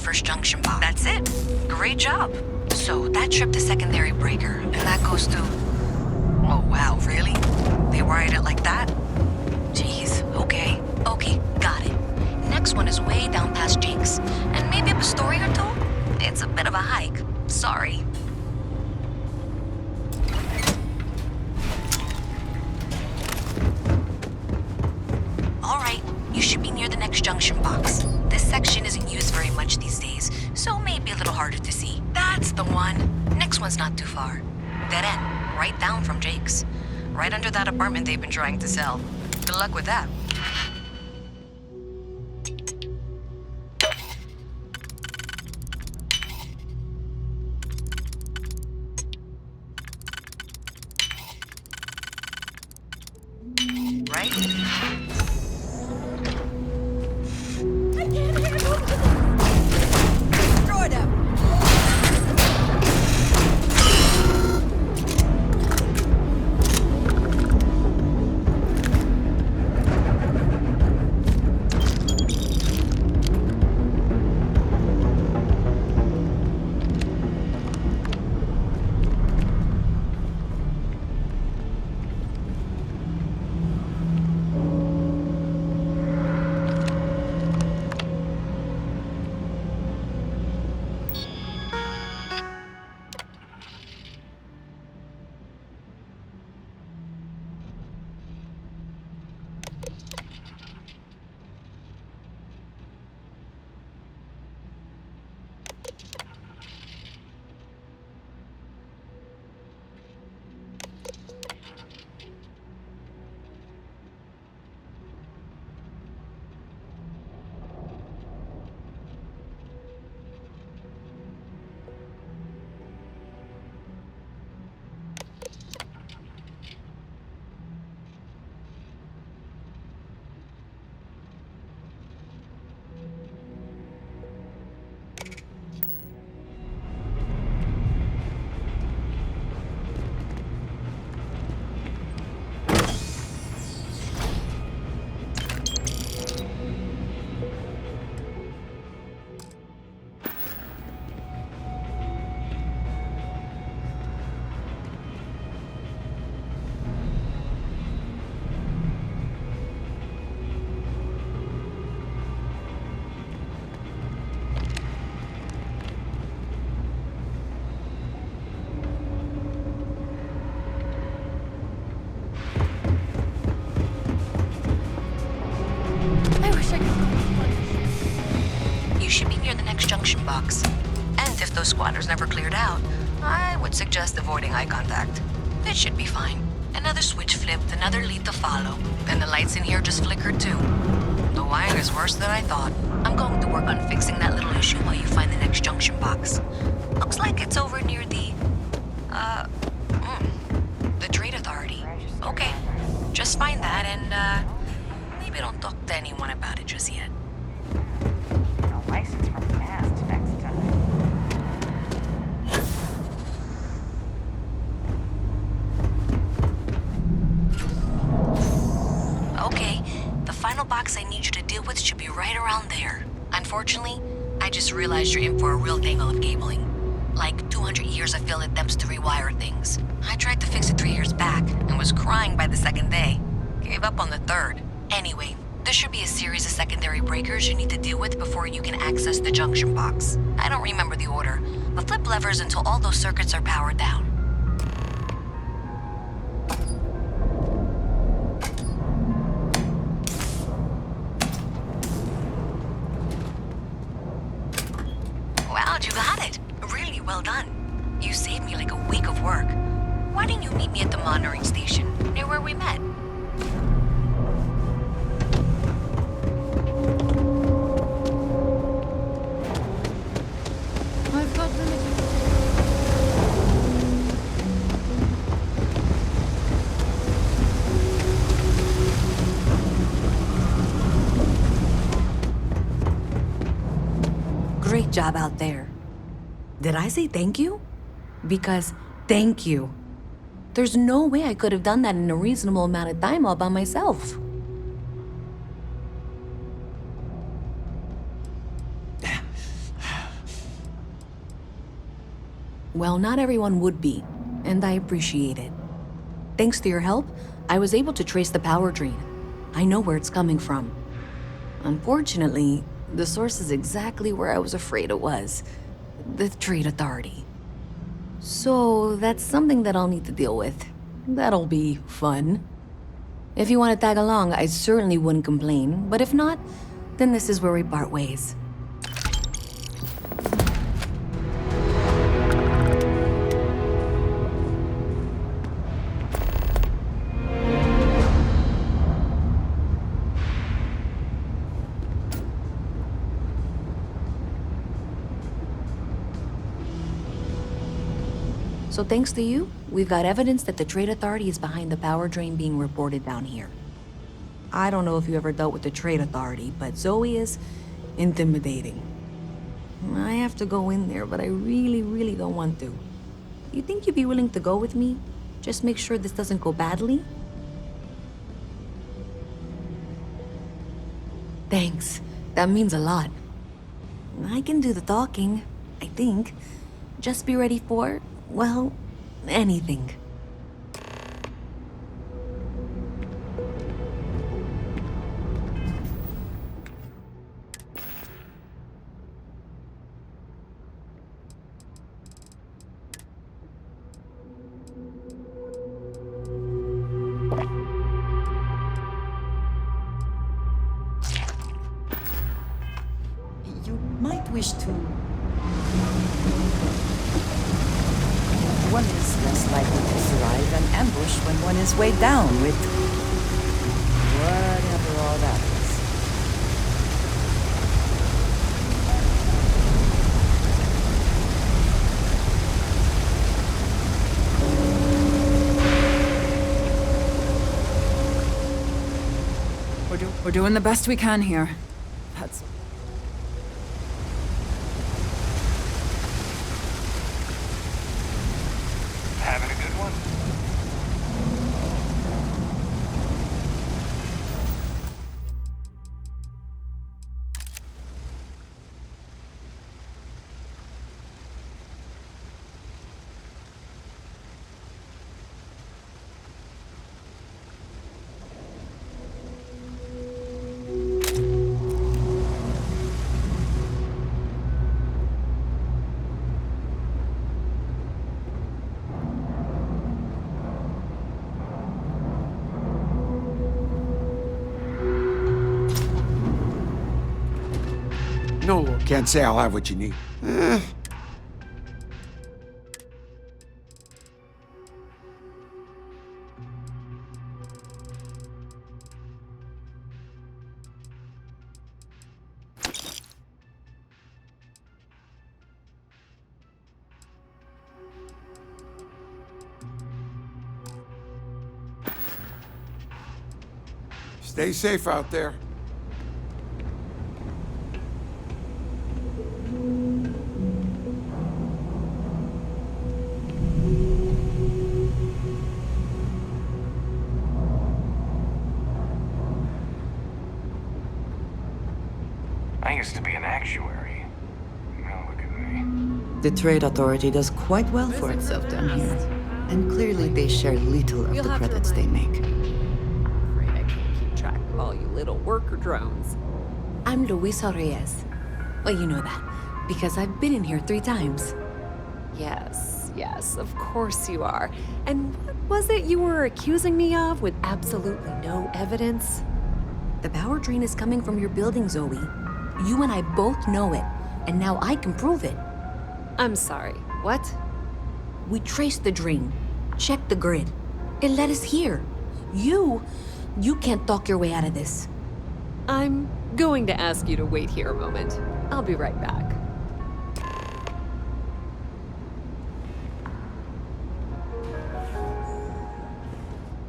first junction box. That's it. Great job. So that tripped the secondary breaker, and that goes to... Oh, wow, really? They wired it like that? Jeez, okay. Okay, got it. Next one is way down past Jake's, and maybe up a story or two? It's a bit of a hike. Sorry. All right, you should be near the next junction box. This section isn't used very much these days, so maybe a little harder to see. That's the one. Next one's not too far. Dead end, right down from Jake's. Right under that apartment they've been trying to sell. Good luck with that. Right? Destroy them! You should be near the next junction box. And if those squatters never cleared out, I would suggest avoiding eye contact. It should be fine. Another switch flipped, another lead to follow. And the lights in here just flickered too. The wiring is worse than I thought. I'm going to work on fixing that little issue while you find the next junction box. Looks like it's over near the Trade Authority. Okay, just find that and, maybe don't talk to anyone about it just yet. A license from past next time. Okay, the final box I need you to deal with should be right around there. Unfortunately, I just realized you're in for a real tangle of cabling. Like 200 years of field attempts to rewire things. I tried to fix it 3 years back and was crying by the second day. Gave up on the third. Anyway, there should be a series of secondary breakers you need to deal with before you can access the junction box. I don't remember the order, but flip levers until all those circuits are powered down. Wow, you got it. Really well done. You saved me like a week of work. Why didn't you meet me at the monitoring station, near where we met? I've got limited. Great job out there. Did I say thank you? Because thank you. There's no way I could have done that in a reasonable amount of time all by myself. Well, not everyone would be, and I appreciate it. Thanks to your help, I was able to trace the power drain. I know where it's coming from. Unfortunately, the source is exactly where I was afraid it was. The Trade Authority. So, that's something that I'll need to deal with. That'll be fun. If you want to tag along, I certainly wouldn't complain, but if not, then this is where we part ways. So thanks to you, we've got evidence that the Trade Authority is behind the power drain being reported down here. I don't know if you ever dealt with the Trade Authority, but Zoe is intimidating. I have to go in there, but I really don't want to. You think you'd be willing to go with me? Just make sure this doesn't go badly? Thanks. That means a lot. I can do the talking, I think. Just be ready for, well, anything. You might wish to... One is less likely to survive an ambush when one is weighed down with... whatever all that is. We're doing the best we can here. That's... Having a good one? No, can't say I'll have what you need. Stay safe out there. I used to be an actuary. Now look at me. The Trade Authority does quite well for itself down here. And clearly they share little of the credits they make. Afraid I can't keep track of all you little worker drones. I'm Luisa Reyes. Well, you know that, because I've been in here 3 times. Yes, of course you are. And what was it you were accusing me of with absolutely no evidence? The power drain is coming from your building, Zoe. You and I both know it, and now I can prove it. I'm sorry, what? We traced the drain, checked the grid. It led us here. You can't talk your way out of this. I'm going to ask you to wait here a moment. I'll be right back.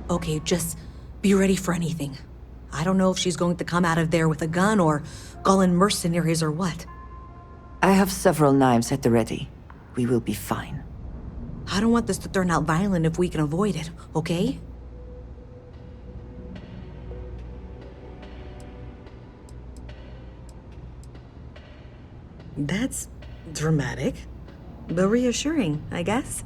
Okay, just be ready for anything. I don't know if she's going to come out of there with a gun or call in mercenaries or what. I have several knives at the ready. We will be fine. I don't want this to turn out violent if we can avoid it, okay? That's dramatic. but reassuring, I guess.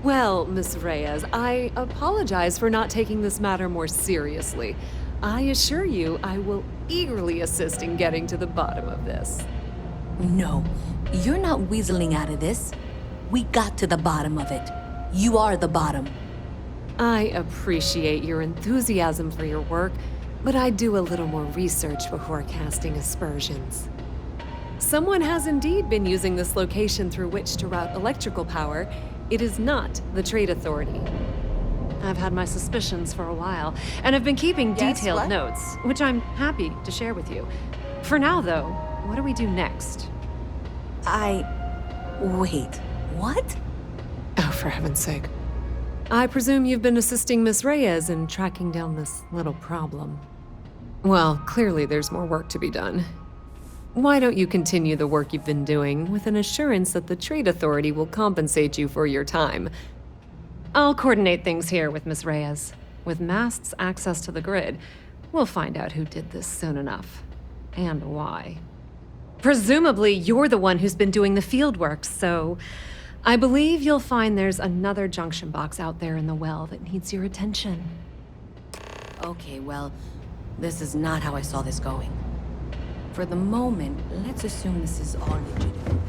Well, Miss Reyes, I apologize for not taking this matter more seriously. I assure you I will eagerly assist in getting to the bottom of this. No, you're not weaseling out of this. We got to the bottom of it. You are the bottom. I appreciate your enthusiasm for your work, but I do a little more research before casting aspersions. Someone has indeed been using this location through which to route electrical power. It is not the Trade Authority. I've had my suspicions for a while, and have been keeping detailed notes, which I'm happy to share with you. For now, though, what do we do next? Wait, what? Oh, for heaven's sake. I presume you've been assisting Miss Reyes in tracking down this little problem. Well, clearly there's more work to be done. Why don't you continue the work you've been doing with an assurance that the Trade Authority will compensate you for your time? I'll coordinate things here with Miss Reyes. With Mast's access to the grid, we'll find out who did this soon enough. And why. Presumably, you're the one who's been doing the field work, so I believe you'll find there's another junction box out there in the well that needs your attention. Okay, well, this is not how I saw this going. For the moment, let's assume this is all legitimate.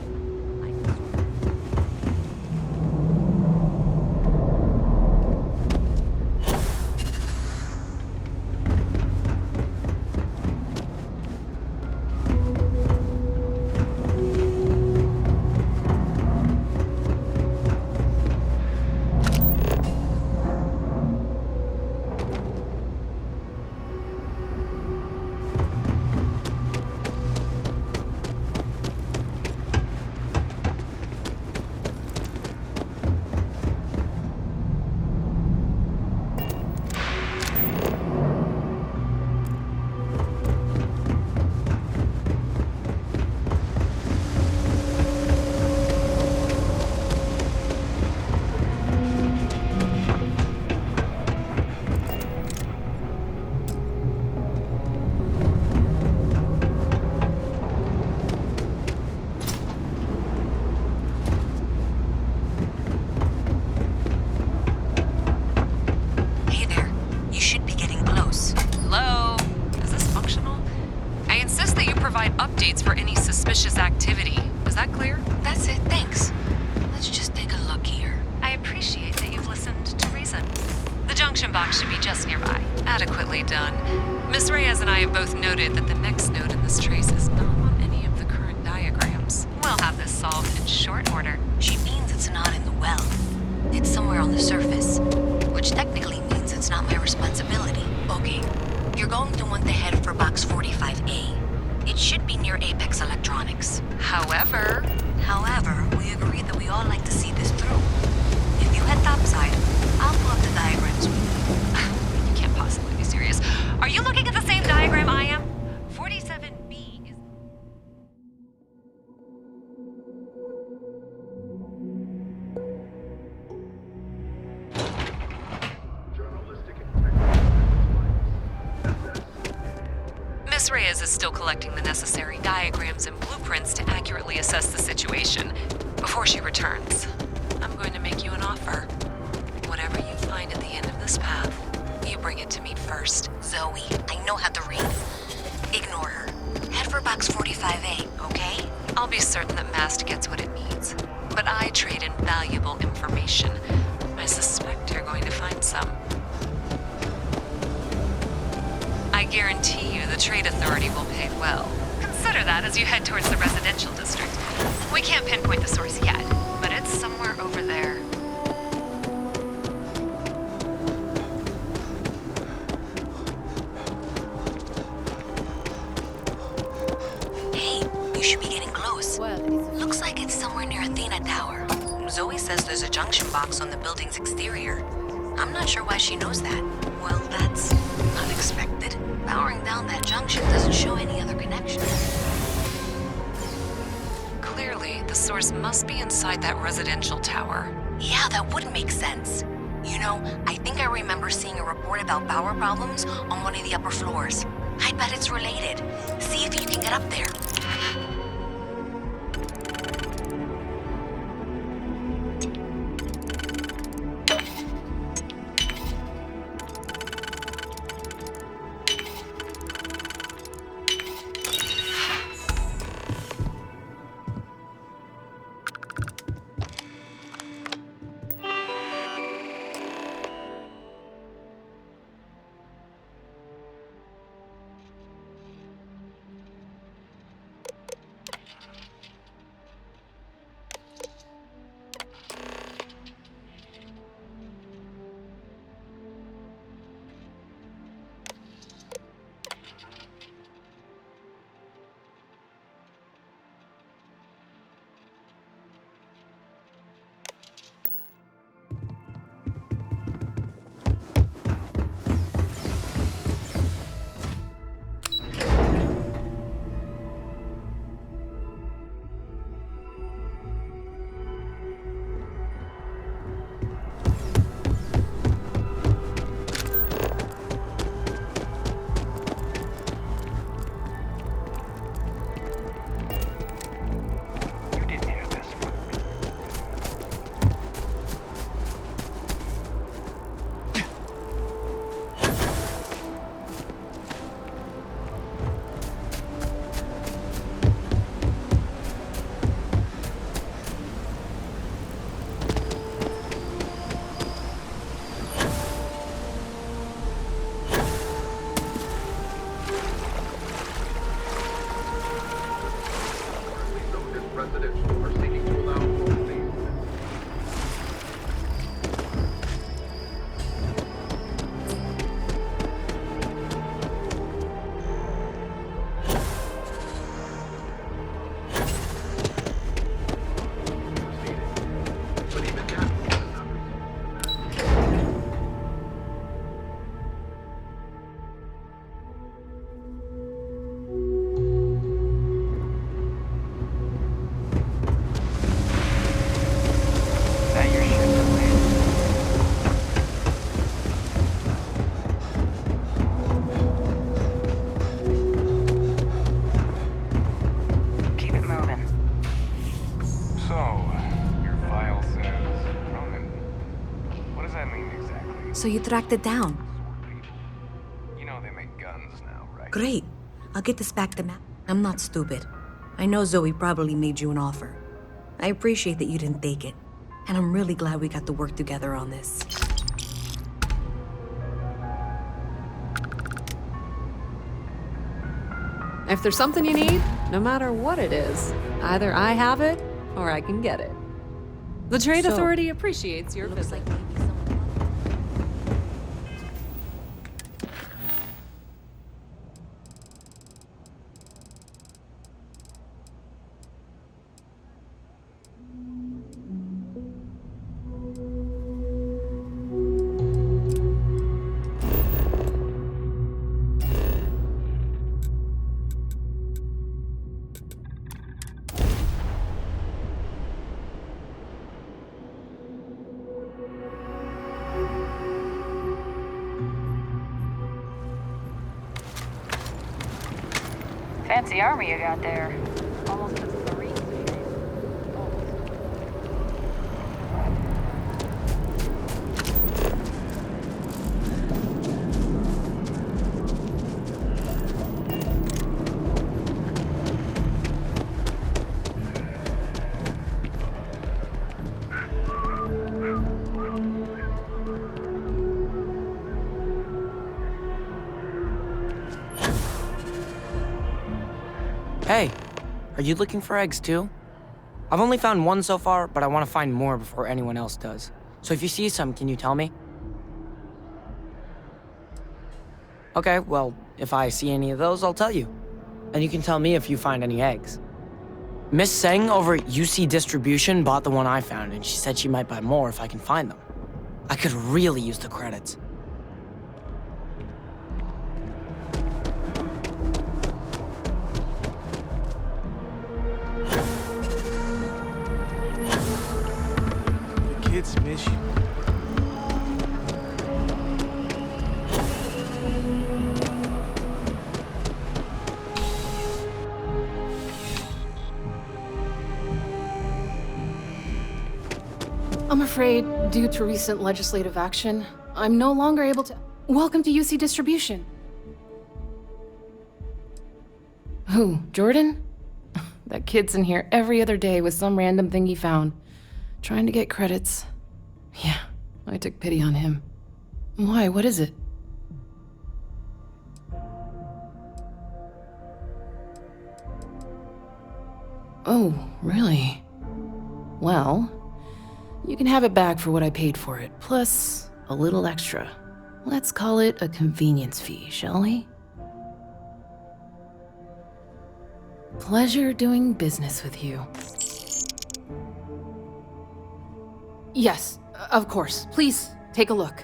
Updates for any suspicious activity. Is that clear? That's it, thanks. Let's just take a look here. I appreciate that you've listened to reason. The junction box should be just nearby. Adequately done. Miss Reyes and I have both noted that the next node in this trace is not on any of the current diagrams. We'll have this solved in short order. She means it's not in the well. It's somewhere on the surface, which technically means it's not my responsibility. Okay, you're going to want to head for box 45A. It should be near Apex Electronics. However, we agreed that we all like to see this through. If you head topside, I'll pull up the diagrams with you. you can't possibly be serious. Are you looking at the same diagram I am? 47B is... Miss Reyes is still collecting the necessary diagrams and blueprints to accurately assess the situation. Before she returns, I'm going to make you an offer. Whatever you find at the end of this path, you bring it to me first. Zoe, I know how to read. Ignore her. Head for box 45A, okay? I'll be certain that Mast gets what it needs. But I trade in valuable information. I suspect you're going to find some. I guarantee you the Trade Authority will pay well. Consider that as you head towards the residential district. We can't pinpoint the source yet, but it's somewhere over there. Hey, you should be getting close. Looks like it's somewhere near Athena Tower. Zoe says there's a junction box on the building's exterior. I'm not sure why she knows that. Well, that's unexpected. Powering down that junction doesn't show any other connection. Clearly, the source must be inside that residential tower. Yeah, that would make sense. You know, I think I remember seeing a report about power problems on one of the upper floors. I bet it's related. See if you can get up there. You didn't hear this. That your shit, man. Keep it moving. So, your file says Roman. What does that mean exactly? So you tracked it down. Sword people. You know they make guns now, right? Great. I'll get this back to Matt. I'm not stupid. I know Zoe probably made you an offer. I appreciate that you didn't take it. And I'm really glad we got to work together on this. If there's something you need, no matter what it is, either I have it or I can get it. The Trade So, Authority appreciates your Looks visit. like maybe someone... Fancy army you got there. Almost puts 3. Hey, are you looking for eggs too? I've only found one so far, but I want to find more before anyone else does. So if you see some, can you tell me? Okay, well, if I see any of those, I'll tell you. And you can tell me if you find any eggs. Miss Seng over at UC Distribution bought the one I found, and she said she might buy more if I can find them. I could really use the credits. The kids miss you. I'm afraid, due to recent legislative action, I'm no longer able to... Welcome to UC Distribution. Who, Jordan? That kid's in here every other day with some random thing he found, trying to get credits. Yeah, I took pity on him. Why, what is it? Oh, really? Well, you can have it back for what I paid for it, plus a little extra. Let's call it a convenience fee, shall we? Pleasure doing business with you. Yes, of course. Please, take a look.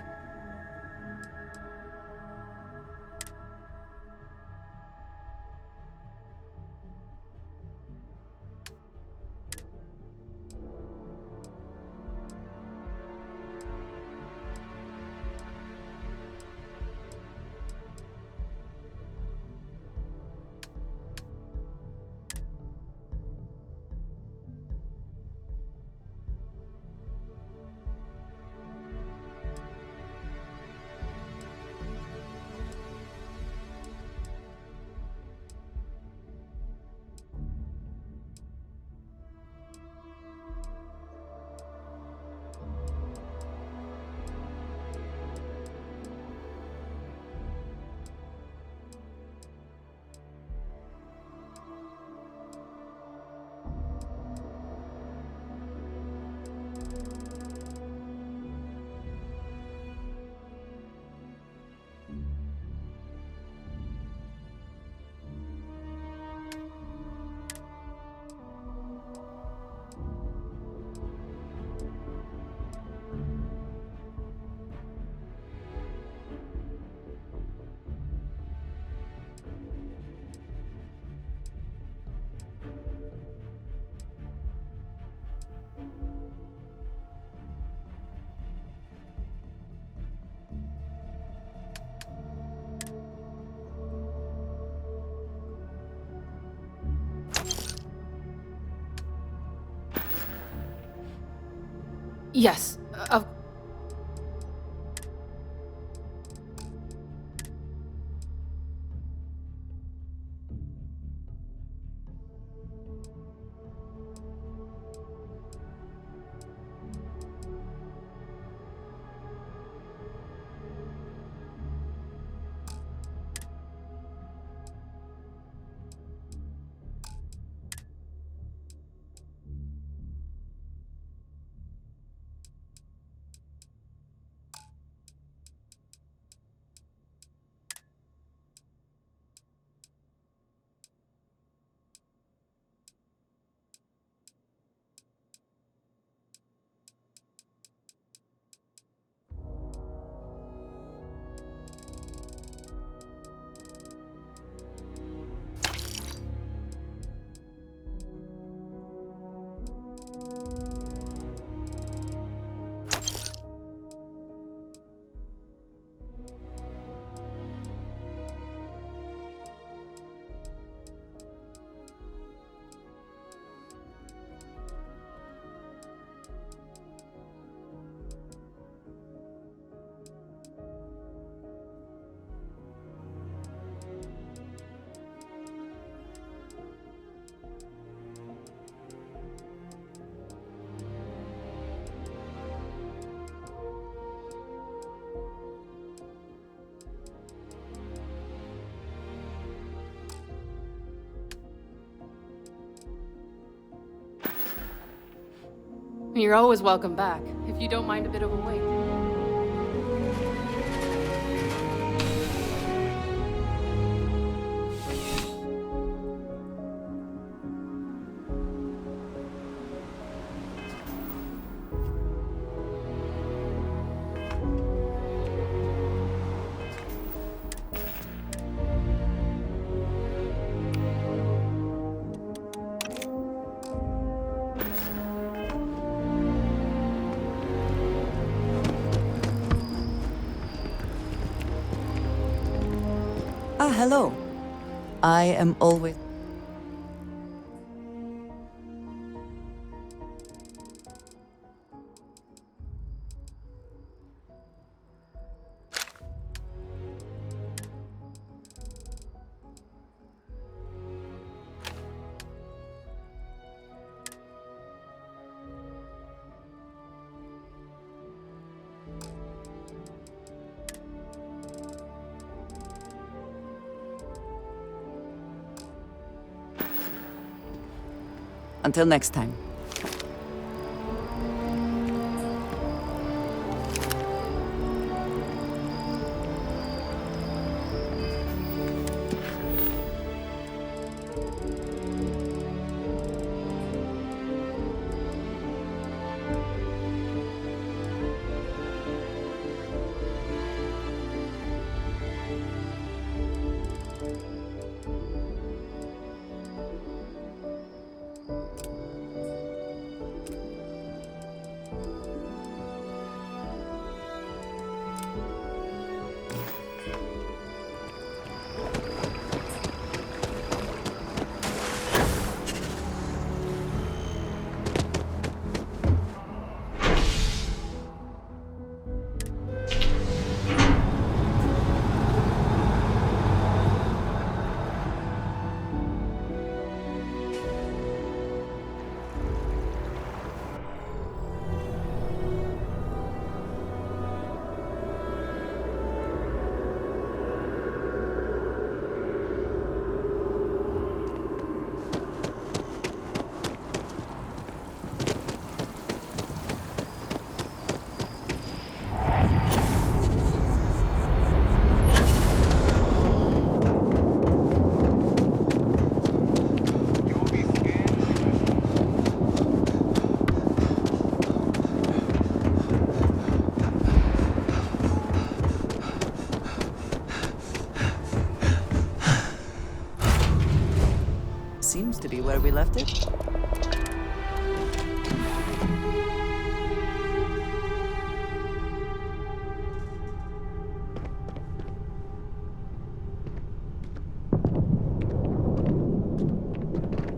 Yes, of... You're always welcome back, if you don't mind a bit of a wait. Hello. I am always... Until next time. Seems to be where we left it.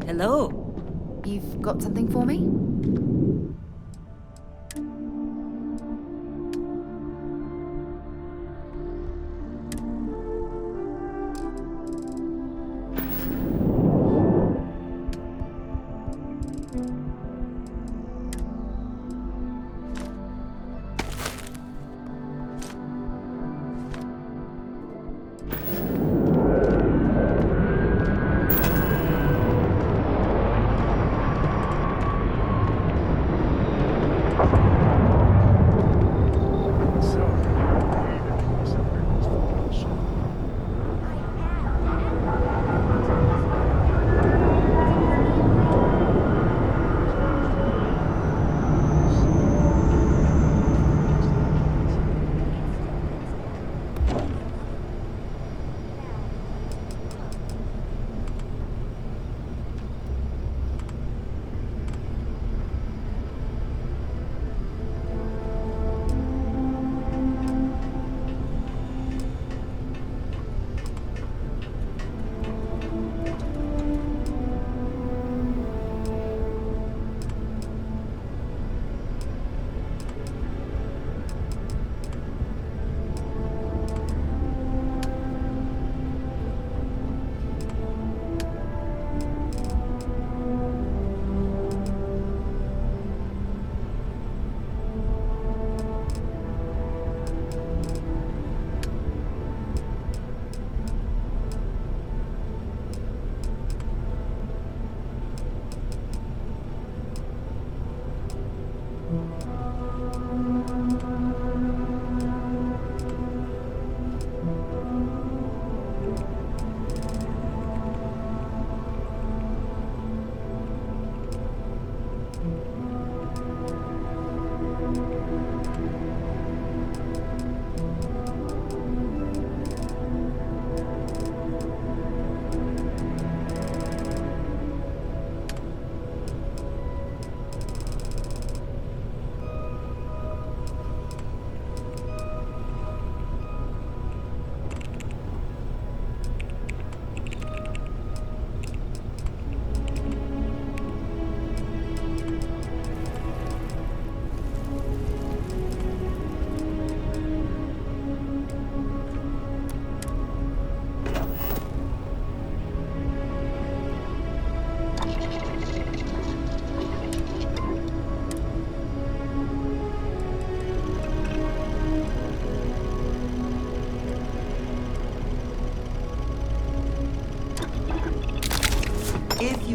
Hello. You've got something for me?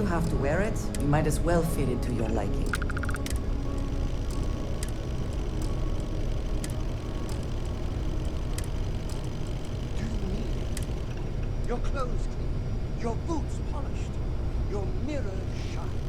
have to wear it, you might as well fit it to your liking. Do you need it? Your clothes clean, your boots polished, your mirror shine.